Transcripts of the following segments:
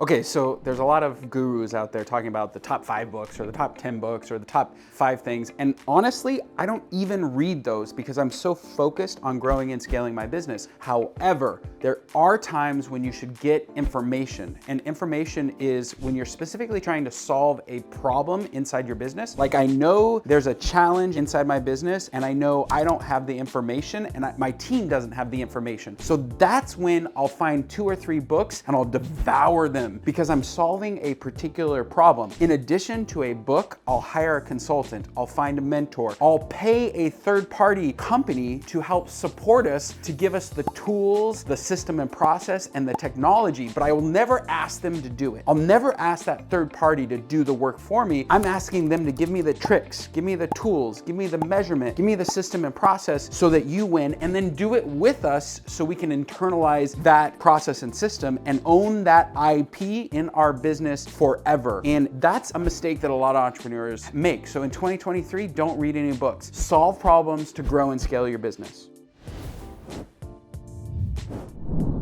Okay, so there's a lot of gurus out there talking about the top 5 books or the top 10 books or the top 5 things. And honestly, I don't even read those because I'm so focused on growing and scaling my business. However, there are times when you should get information. And information is when you're specifically trying to solve a problem inside your business. Like I know there's a challenge inside my business and I know I don't have the information and my team doesn't have the information. So that's when I'll find 2 or 3 books and I'll devour them because I'm solving a particular problem. In addition to a book, I'll hire a consultant, I'll find a mentor, I'll pay a third-party company to help support us to give us the tools, the system and process, and the technology, but I will never ask them to do it. I'll never ask that third party to do the work for me. I'm asking them to give me the tricks, give me the tools, give me the measurement, give me the system and process so that you win, and then do it with us so we can internalize that process and system and own that IP in our business forever. And that's a mistake that a lot of entrepreneurs make. So in 2023, don't read any books. Solve problems to grow and scale your business.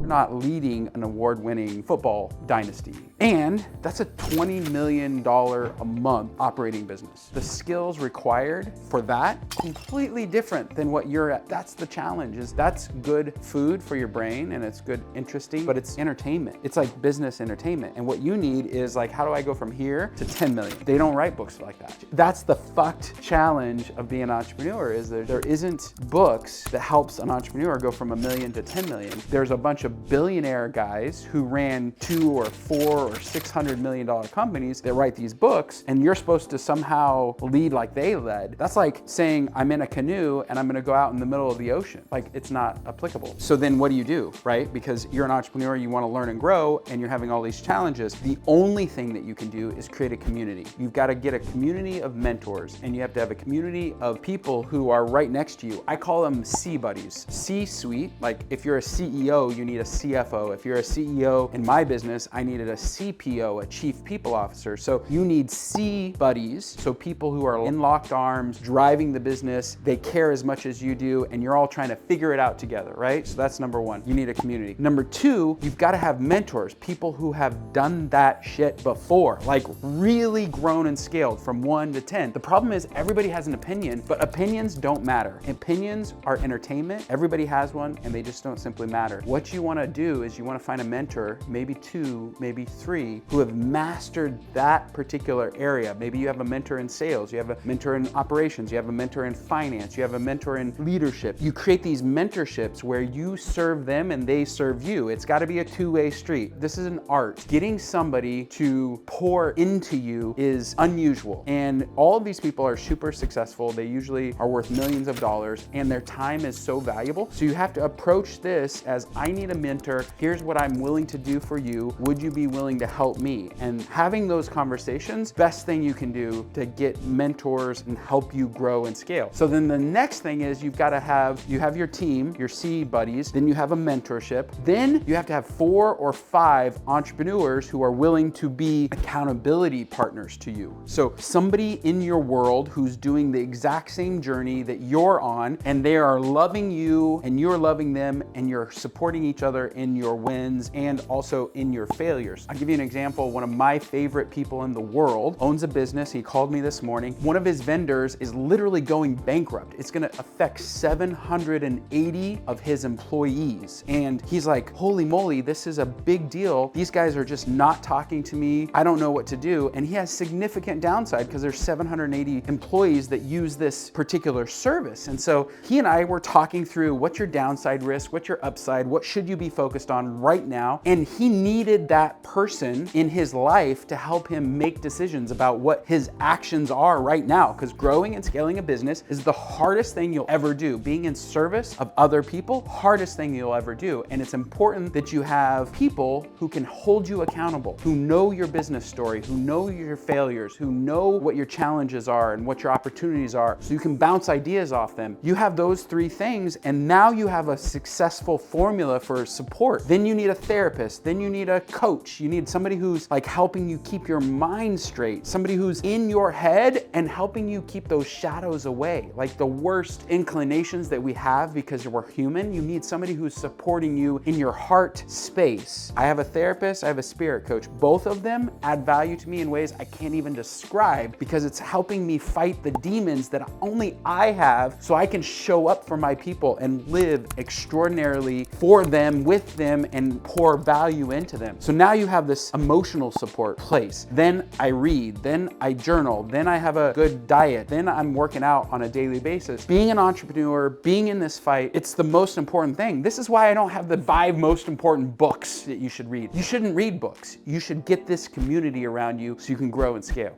Not leading an award-winning football dynasty. And that's a $20 million a month operating business. The skills required for that, completely different than what you're at. That's the challenge, is that's good food for your brain and it's good, interesting, but it's entertainment. It's like business entertainment. And what you need is like, how do I go from here to 10 million? They don't write books like that. That's the fucked challenge of being an entrepreneur, is there isn't books that helps an entrepreneur go from 1 million to 10 million. There's a bunch of billionaire guys who ran 2 or 4 or $600 million companies that write these books, and you're supposed to somehow lead like they led. That's like saying I'm in a canoe and I'm gonna go out in the middle of the ocean. Like, it's not applicable. So then what do, right? Because you're an entrepreneur, you wanna learn and grow, and you're having all these challenges. The only thing that you can do is create a community. You've gotta get a community of mentors, and you have to have a community of people who are right next to you. I call them C buddies. C-suite, like if you're a CEO, you need a CFO. If you're a CEO in my business, I needed a CPO, a chief people officer. So you need C buddies, so people who are in locked arms, driving the business, they care as much as you do, and you're all trying to figure it out together, right? So that's number 1. You need a community. Number 2, you've got to have mentors, people who have done that shit before, like really grown and scaled from 1 to 10. The problem is everybody has an opinion, but opinions don't matter. Opinions are entertainment. Everybody has one, and they just don't simply matter. What you want to do is you want to find a mentor, maybe 2, maybe 3, who have mastered that particular area. Maybe you have a mentor in sales, you have a mentor in operations, you have a mentor in finance, you have a mentor in leadership. You create these mentorships where you serve them and they serve you. It's got to be a two-way street. This is an art. Getting somebody to pour into you is unusual. And all of these people are super successful. They usually are worth millions of dollars, and their time is so valuable. So you have to approach this as, I need a mentor. Here's what I'm willing to do for you. Would you be willing to help me? And having those conversations, best thing you can do to get mentors and help you grow and scale. So then the next thing is you have your team, your C buddies, then you have a mentorship, then you have to have 4 or 5 entrepreneurs who are willing to be accountability partners to you. So somebody in your world who's doing the exact same journey that you're on, and they are loving you and you're loving them, and you're supporting each other in your wins and also in your failures. I'll give you an example. One of my favorite people in the world owns a business. He called me this morning. One of his vendors is literally going bankrupt. It's gonna affect 780 of his employees. And he's like, holy moly, this is a big deal. These guys are just not talking to me. I don't know what to do. And he has significant downside because there's 780 employees that use this particular service. And so he and I were talking through, what's your downside risk? What's your upside? What should you be focused on right now? And he needed that person in his life to help him make decisions about what his actions are right now, because growing and scaling a business is the hardest thing you'll ever do. Being in service of other people, hardest thing you'll ever do. And it's important that you have people who can hold you accountable, who know your business story, who know your failures, who know what your challenges are and what your opportunities are, so you can bounce ideas off them. You have those 3 things, and now you have a successful formula for support. Then you need a therapist, then you need a coach, coach. You need somebody who's like helping you keep your mind straight, somebody who's in your head and helping you keep those shadows away, like the worst inclinations that we have because we're human. You need somebody who's supporting you in your heart space. I have a therapist, I have a spirit coach. Both of them add value to me in ways I can't even describe because it's helping me fight the demons that only I have so I can show up for my people and live extraordinarily for them, with them, and pour value into them. So now you have this emotional support place. Then I read, then I journal, then I have a good diet, then I'm working out on a daily basis. Being an entrepreneur, being in this fight, it's the most important thing. This is why I don't have the 5 most important books that you should read. You shouldn't read books. You should get this community around you so you can grow and scale.